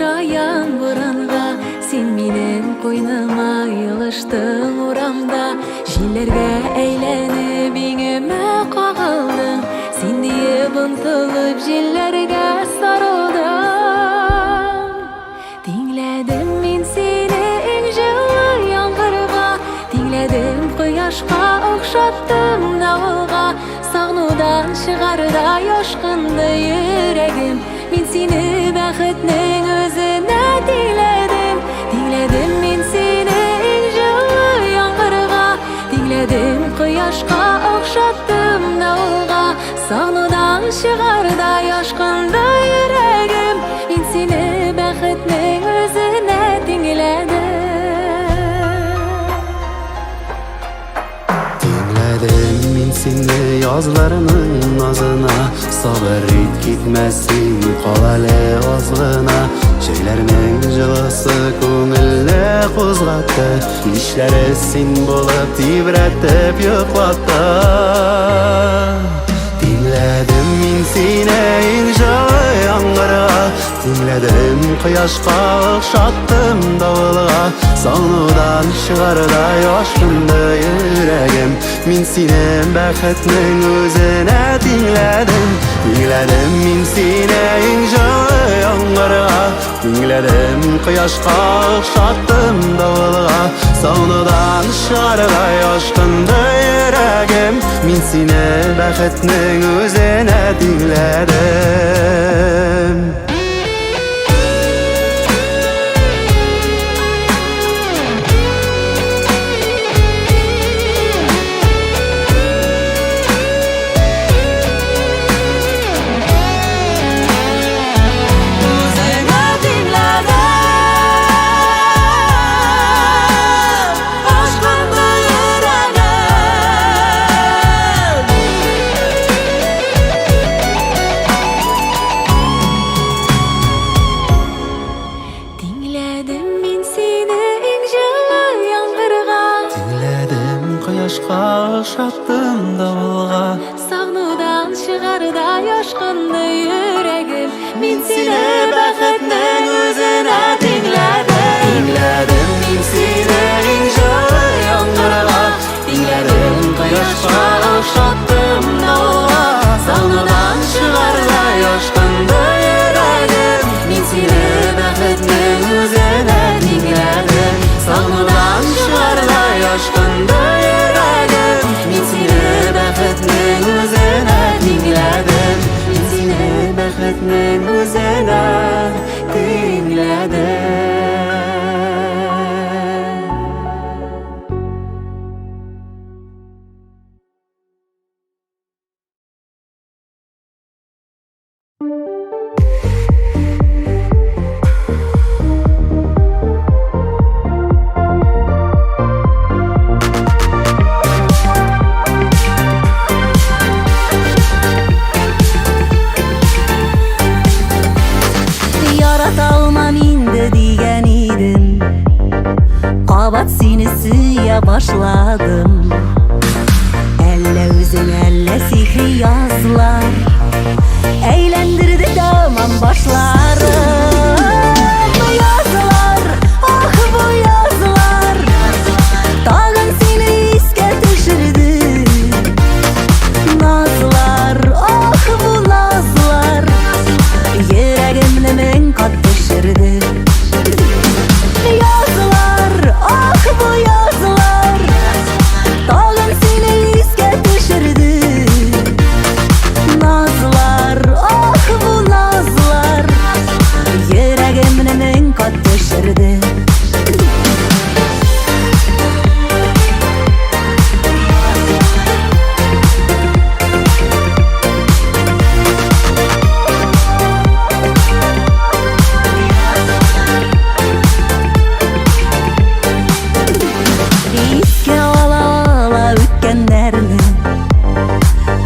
окшаян боранга, сен менен койнума йылыштың урамда. Жиллерге эйленип иңиме кагылдың, сен дип ынтылып жиллерге сарылдым. Тиңледим мен сени эң жылы яңгырга, тиңледим кояшка, окшаттым давылга. Сагнуудан чыгарда жашкынды йөрәгем, мен сени бәхетнең өзенә тиңләдем. Тиңләдем мен сени эң жылы яңгырга, тиңләдем кояшка, окшаттым давылга. Сагнуудан чыгарда жашкынды йөрәгем, мен сени бәхетнең өзенә тиңләдем. Min seni yazlarının nazına, sabır et gitmesin kalale azgına. Şeylerinin jılısı көңілі қозғатты, işleri sin болып tibretip yıklattı. Dinledim min seni en жылы яңгырга, dinledim koyaşka, okşattım davılga. Sağnıdan çıgarda yaşkındı yüreğim, min seni bәхетнең өзенә тиңләдем. Тиңләдем min seni en жылы яңгырга, тиңләдем кояшка, окшаттым давылга. Сагнуудан чыгарда жашкынды йөрәгем, min seni бәхетнең өзенә тиңләдем. Okşattım davılga, Sağnуудан чыгарда жашкынды йөрәгем, мен сени бәхетнең өзенә тиңләдем. Тиңләдем min seni en жылы яңгырга, тиңләдем кояшка, окшаттым давылга. Сагнуудан чыгарда жашкынды йөрәгем, min seni бәхетнең өзенә тиңләдем. Сагнуудан чыгарда жашкынды йөрәгем, min seni бәхетнең өзенә тиңләдем. Min seni бәхетнең өзенә тиңләдем. Qabat seni suya başladım, elle özün elle sihri yazlar, eğlendirdi tamam başlarım. Bu yazlar, ah bu yazlar, tağın seni iske düşürdü. Nazlar, ah bu nazlar, yüreğimle men kat düşürdü. Ah bu yazlar, tağın seni iske düşürdü. Nazlar, ah bu nazlar, yüreğimle men kat düşürdü.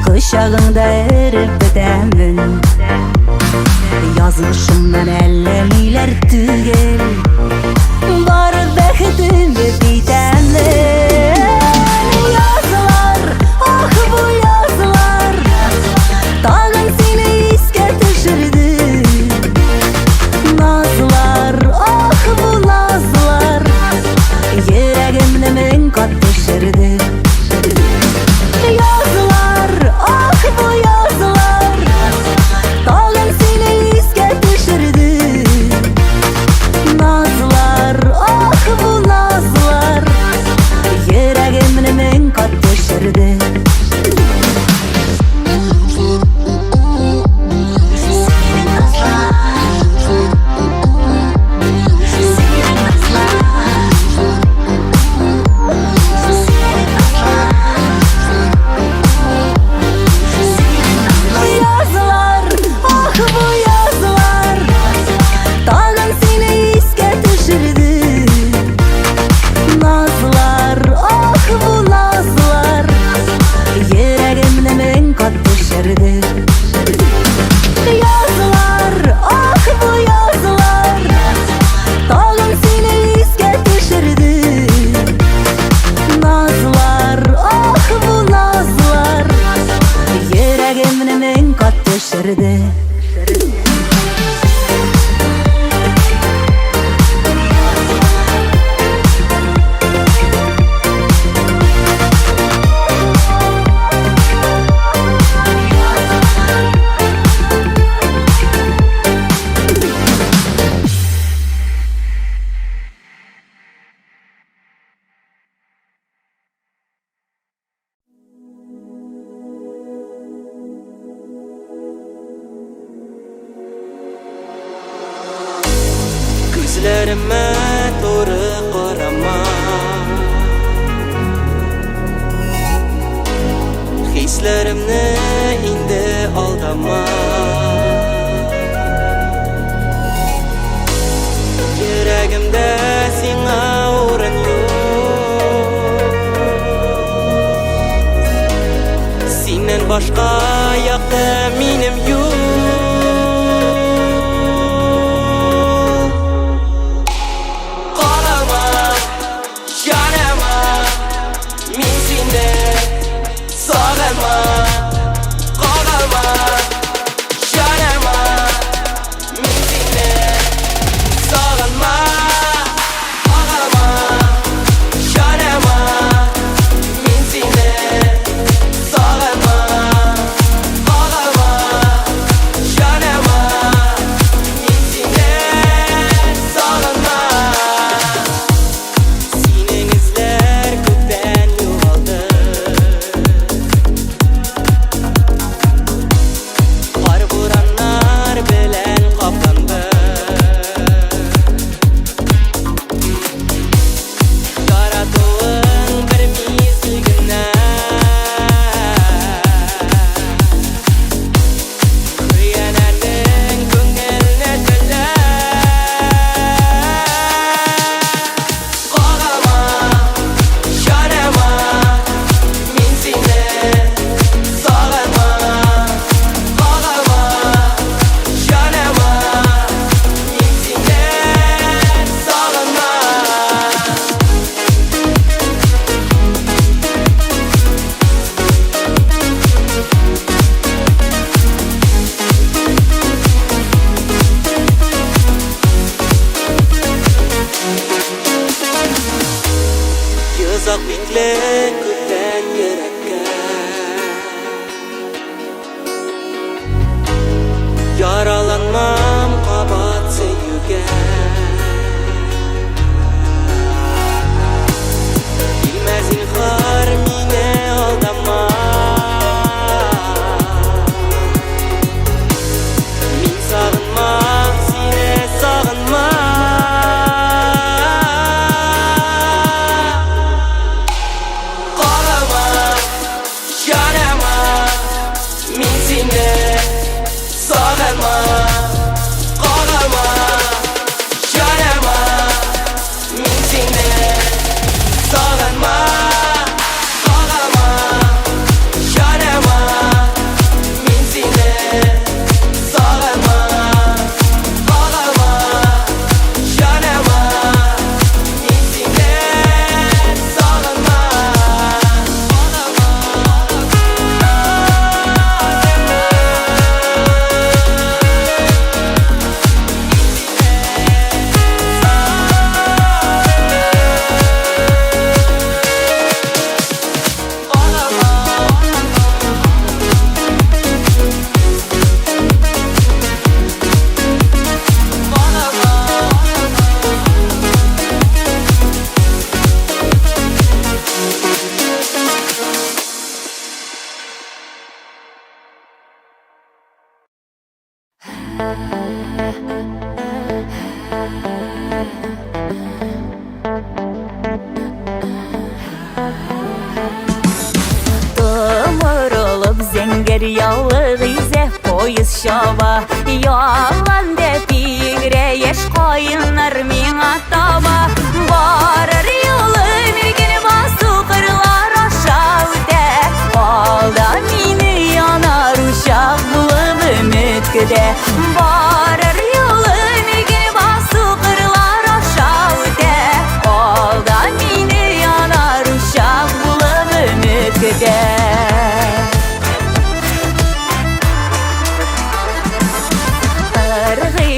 Құшағыңда әріп бітәмін, yazılışımdan ellemeyler tügel, var bәхетім бітәмін. Yazılar, ah bu yazılar, tağın seni iske düşürdü. Nazlar Gözlerime doğru qarama, hislerimni indi aldama. Yüreğimde sana o'rin yo'q, senden başqa yoqda menim yo'q. Uzak bekle kökten yürekке, yaralanmam kabat sevgiye. Bilmez inhar mine aldama, min sağınmak sine sağınmak. Tımırılıp zenger yağlı ize poyuz şava, yalan dep igreyeş koyunlar mina taba. Varır yolu mirgini basu kırlar aşağı de, alda mini yanar uşak bulup ümit güde. Varır yolu mirgini basu kırlar aşağı de, alda mini yanar uşak bulup ümit güde.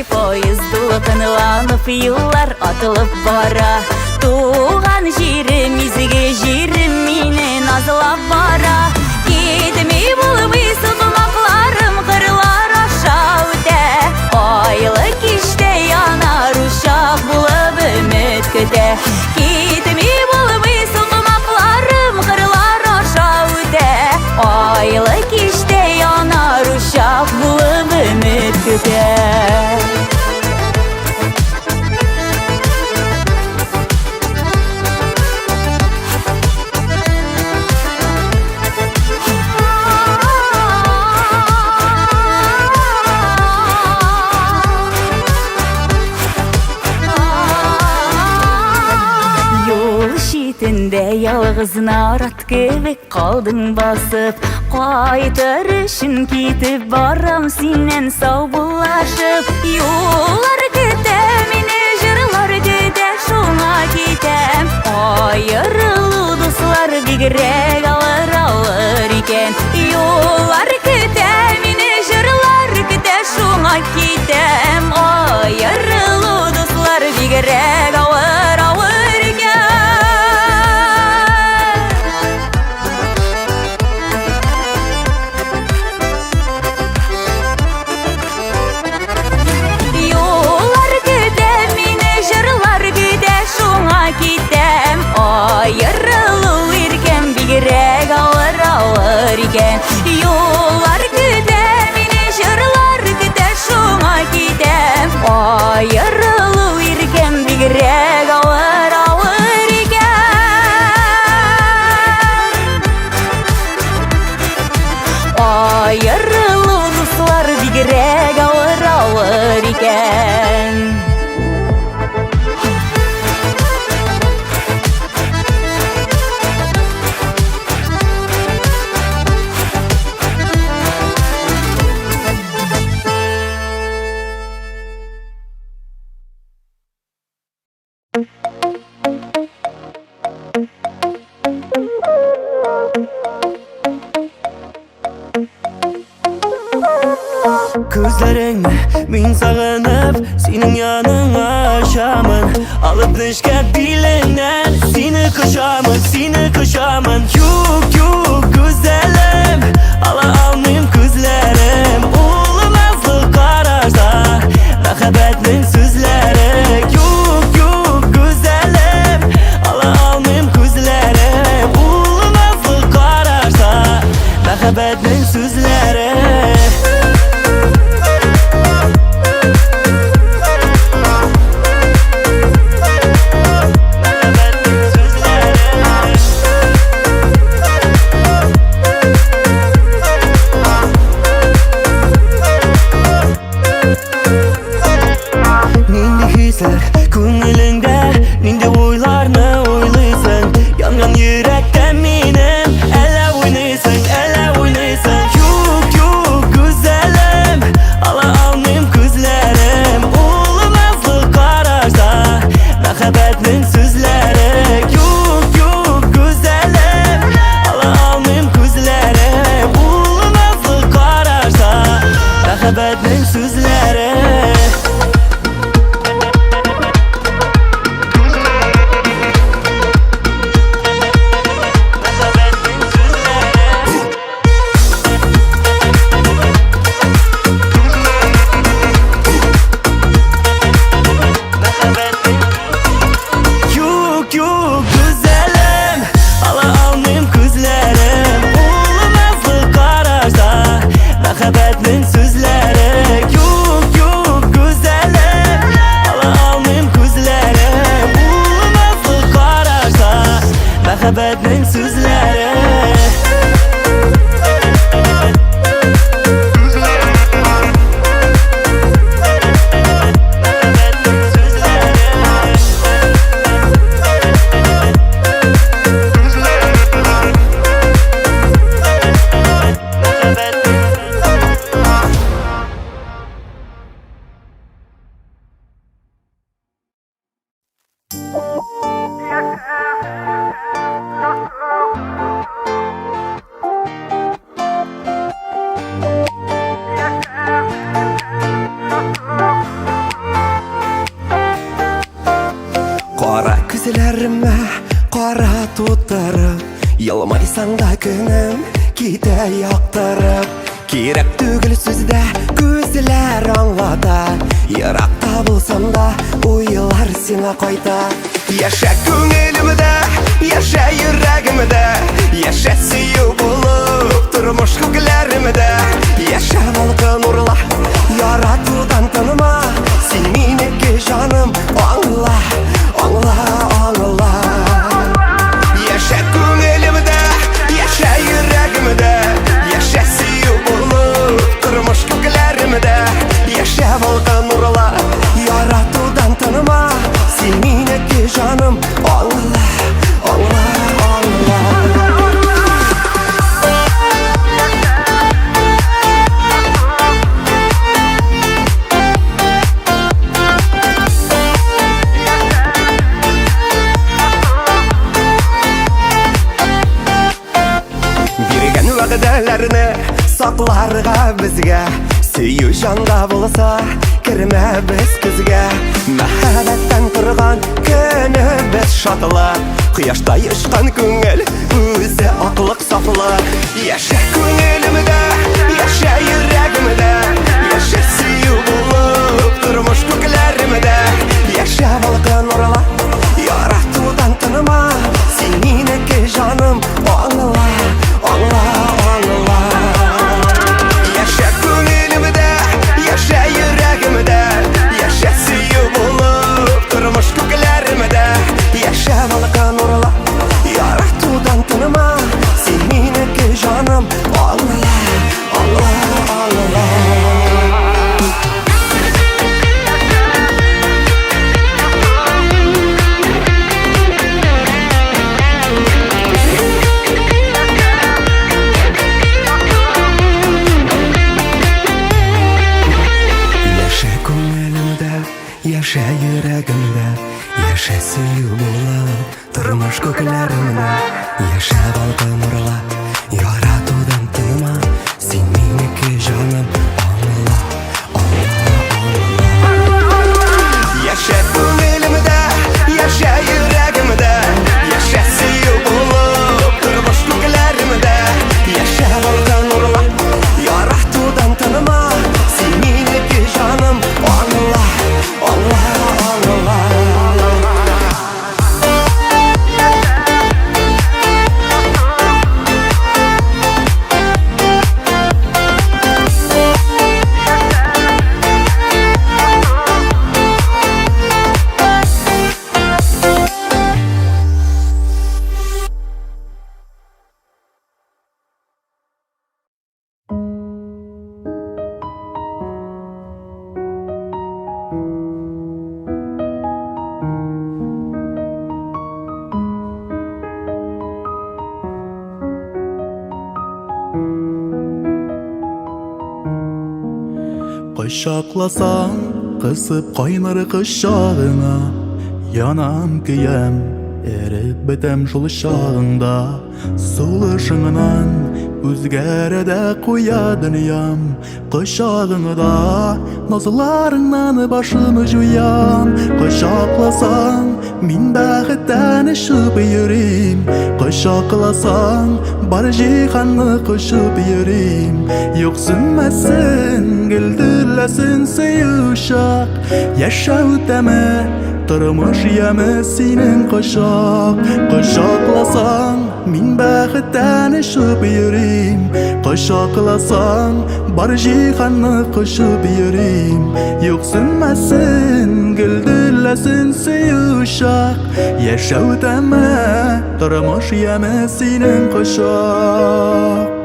poyiz dulqınlanıp yıllar atılıp bara. Tuğan jirimizge jirim meni nazlap bara. Gitmey bulmay sıkmaklarım kırlar aşağı de. Aylık işte yanar uşak bulup ümit küte. Gitmey bulmay sıkmaklarım kırlar aşağı de. Aylık işte yanar uşak bulup ümit küte. Şitinde yalğız narat kebek kaldın basıp. Qaytar üçün kitip baram sinen sağ bulaşıp. Yollar gitem, mine jırlar gide şuna gitem. Ayrılı dostlar bigrek alır iken. Yollar gitem, mine jırlar gide şuna gitem. Ayrılı dostlar bigrek alır iken. Ayrılı irken bigrek alır iken. Yollar gidem, mine jırlar gide şuna gidem. Ayrılı irken bigrek alır iken. Ayrılı dostlar bigrek alır iken. Gözleringni men sağınıp senin yanına aşamın. Alıp nişket dilinden seni kuşamın, seni kuşamın. Yuk güzelim, ala almayım gözlerim. Olmazlık kararsa muhabbetinin sözleri. Yuk güzelim, ala almayım gözlerim. Olmazlık kararsa muhabbetinin sözleri. Ko'nglingda ninde o'ylarni o'ylaysan. Yongan yurakda mening alla o'ynaysan, alla o'ynaysan. Yuk güzelim, ala almayım ko'zlarim. Olmazlık qararsa muhabbetning sözleri. Yuk güzelim, ala almayım ko'zlarim. Olmazlık qararsa muhabbetning sözleri. Muhabbetning sözleri. Yuk Koysan da günüm gide yaktırıp Kerek tügül sözde gözler anlata Yırakta bulsam da uyular sana koyda Yaşa gönlümde, yaşa yüreğimde Yaşa suyu bulup durmuş köklerimde Yaşa balkın urla, yaratudan tanıma Sen mineki canım, anla, anla, anla Yaşa gönlümde, yaşa yüreğimde Yaşa suyu bulup durmuş köklerimde Yaşa balkın urla, yaratudan tanıma Sen mineki canım, anla, anla, anla Vəqdələrini saklarga bizge Süyü janda bulsa kirme biz kızge Məhəbbətten qırğan günü biz şatla Kıyaşda yaşqan köngül özü aqlıq safla Yaşa könülümdə, yaşa yüreğimdə Yaşa suyu bulup durmuş köklerimdə Yaşa balqın orla, yaratudan tanıma Sen mineki canım, anla, anla, anla Yaşa gönlümde, yaşa yüreğimde Yaşa suyu bulup durmuş köklerimde Yaşa balkan orla, yaratudan tanıma Sen mineki canım, anla, anla, anla Yaşa yüreğimde, yaşa suyu bulup durmuş köklerimde Yaşa balkın urla, yaratudan tanıma Sen mineki canım, anla, anla, anla Yaşa gönlümde, yaşa yüreğimde Yaşa suyu bulup durmuş köklerimde Yaşa balkın urla, yaratudan tanıma Sen mineki canım, anla Allah, Allah, Quchoqlasang, qisib qo'ynar quchog'ingga Yonam kuyam, erib bitam shul shog'ingda So'lishingdan o'zgarada qo'ya dunyam Quchog'ingda nozlaringdan boshimni juyam Quchoqlasang, men baxtdan ishib yurim Quchoqlasang, bar jihanni qo'shib yurim Yo'qsinmasin, güldürlesin seyuşak Yaşa öteme, durmuş yeme senin koşak Koşaklasan, min baxtdan işib yurim Koşaklasan, bar jihanni qo'shib yurim Yo'qsinmasin, güldürlesin seyuşak Yaşa öteme, durmuş yeme senin koşak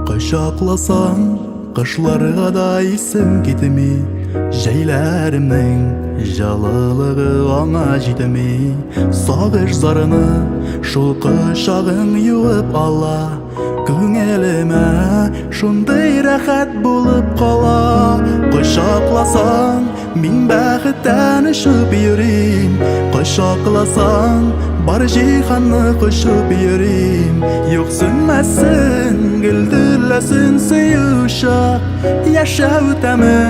Quchoqlasang, qishlarga da isim ketimi Jaylarimning jalılığı ona jitimi Sog'ish zarini shul quchog'ing yuvib ola Ko'nglime shunday rahat bo'lib qola Quchoqlasang, min bäxtden üşüp ýürim. Goşaklasan bar jihanny goşup ýürim. Ýok sünmässin, güldürläsin süýüşak. Ýaşaw täme,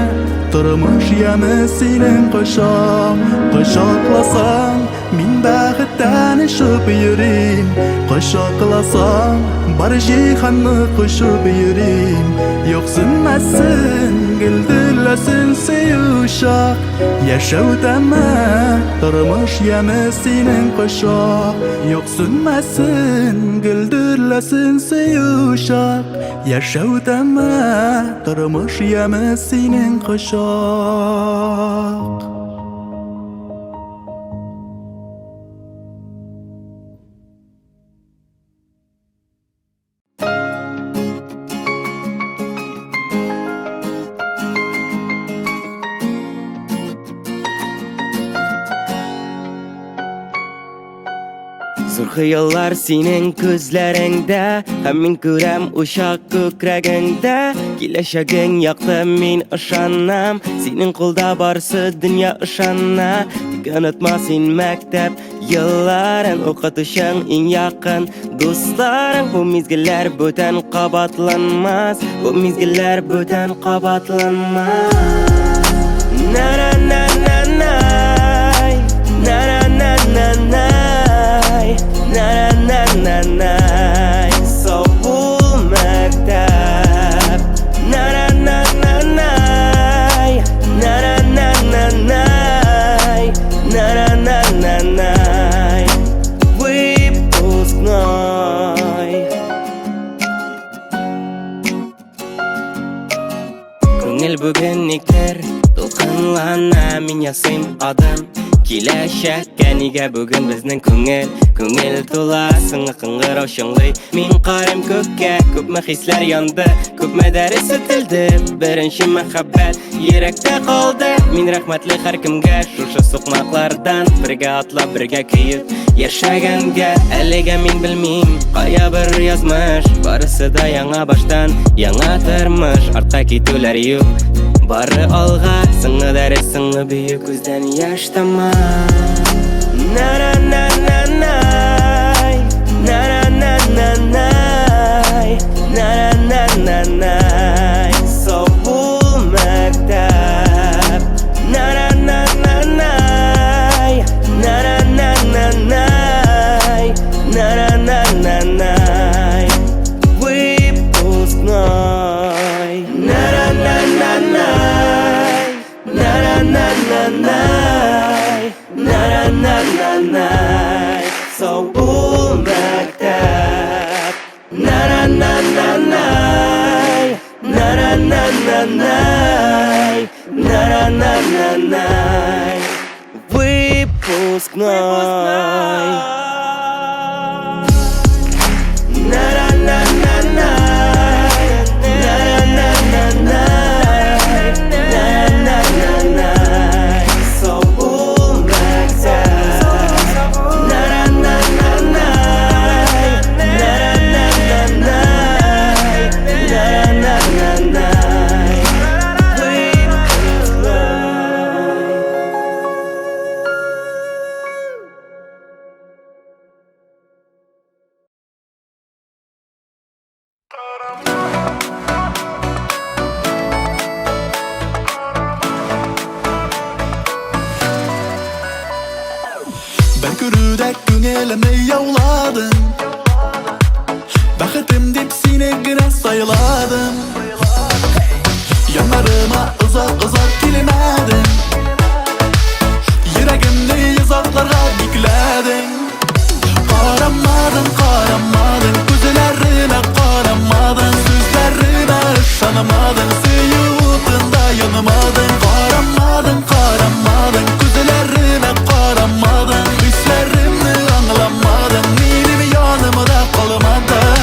turmuş ýamy sinen goşak. Goşaklasan min bäxtden üşüp ýürim. Goşaklasan bar jihanny goşup ýürim. Ýok sünmässin, güldürläsin süýüşak. Ýaşaw täme, turmuş ýamy sinen goşak. Ýok sünmässin, güldürläsin süýüşak. Ýaşaw täme, turmuş ýamy sinen goşak. Zor hıyallar senin gözlerinde, hem min görem uşak kökreginde. Kileşegin yaktı min ışanam, senin kulda barsı dünya ışanna. Tik unutma sen mektep yılların, okutuşun en yakın dostların. Bu mizgiller böten kabatlanmaz, bu mizgiller böten kabatlanmaz. Na na na na na, na na na na na. Na na na na, sobul mektep. Na na na na na, na na na na na, na na na na na. Выпускной. Көңіл бүгінніктер толқынлана, мен ясым адам. Киләчәккә нигә бүген безнең күңел тула сыңгы кыңгырау шыңлый. Мин карым күккә, күпме хисләр янды, күпме дәрес үтелде. Беренче мәхәббәт йөрәктә калды. Мин рәхмәтле һәркемгә шушы сукмаклардан, бергә атлап, бергә киеп яшәгәнгә. Әлегә мин белмим кая бер язмыш, барысы да яңа баштан, яңа тормыш. Артка китүләр юк, бары алга, сыңгы дәрес, сыңгы бөйүк, күздән яш тама. Na na na na na, na na na na na, na na na na. Sobul mektep. Na na na na na, na na na na na, na na na na na. Выпускной. Na na na na na, na na na na na. Na na na na, sobul mektep. Na na na na na, na na na na na, na na na na na. Выпускной. Na na na na na, na na na na, na na na na. Körüdek günelimi yavladım, bəxtim dip seni güne sayladım. Yanlarıma ızak ızak kilmedim, yüreğimde yazaklarga dikledim. Karamadın, karamadın, gözlerime karamadın, sözlerime ışanamadın, suyutunda yanımadın. Karamadın, karamadın, gözlerime karamadın, hislerimni anlamadın, benim yanımda kalmadın.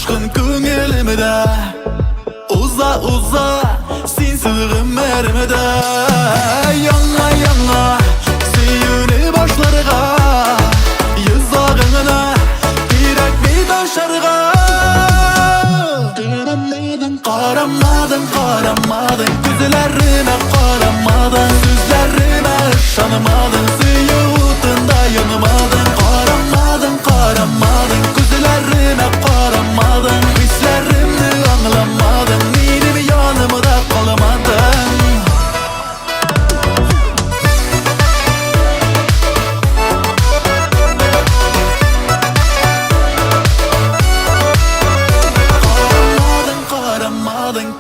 Aşkın köngülümde Uza uza Sinsizgim erimede Yana yana Seyini başlarga Yüz ağına Direk mi taşarga Karamadın karamadın Gözlerime karamadın Sözlerime ışanamadın Suyutunda yanımadın Karamadın karamadın Gözlerime karamadın Hislerimni anlamadın Benim yanımda kalamadın Karamadın karamadın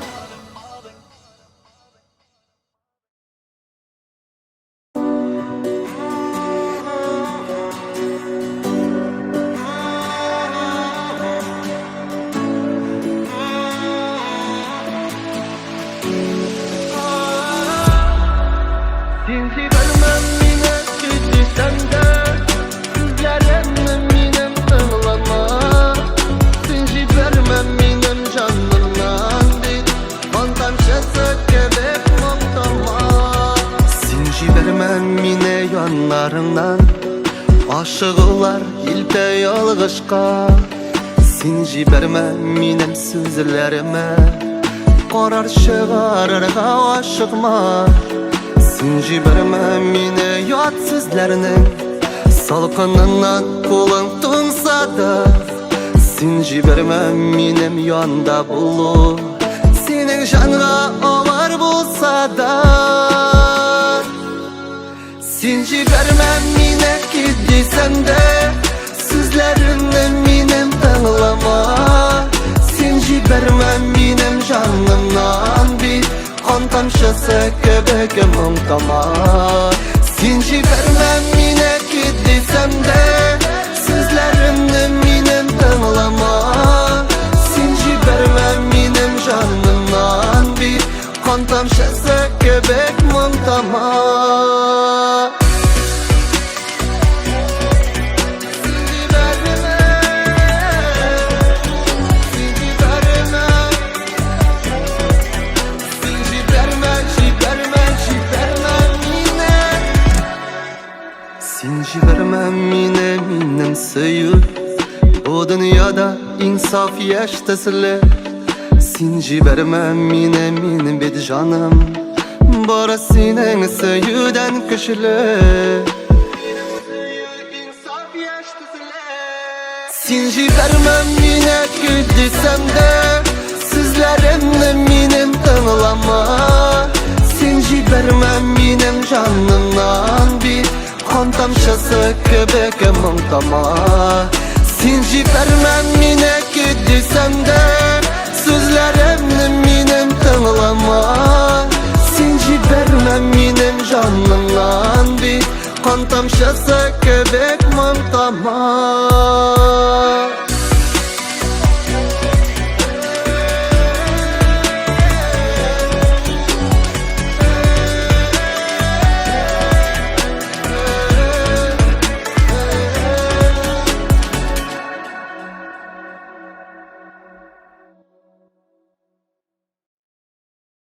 Sinsi vermem yine gitti sende Gözlerimle minem tığlama Sinsi vermem minem canımdan bir Ondan şese gebek montama Sinsi vermem yine yanlarından Aşıqlar ilpe yalğışqa Sinsi vermem minem sözlerime Qarar çıgarırga aşıqma Sinci vermem yine yat sizlerinin Salkınından kulun tunsa da Sinci vermem yinem yanda bulu Senin janğa olar bulsa da Sinci vermem yine giddisem de Sizlerimle minem tanılama Sinci vermem yinem canımdan bir Kan tamşası göbeğim muntama Sinci vermem yine giddisem de Sizlerimle minem tanılama Sinci vermem yinem canımdan bir Kan tamşası göbek muntama Sinci vermem yine minem söyür Bu dünyada insaf yaştasılı Sinci vermem yine minem bir canım Bara senin söyüden kışılı Sinci vermem yine güldüsem de Sizlerimle minem tanılama Sinci vermem minem canımdan bir Kan tamşası göbeğim muntama Sinci vermem yine giddisem de Sözlerimle minem tanılama Sinci vermem yinem canımdan bir Kan tamşası göbek muntama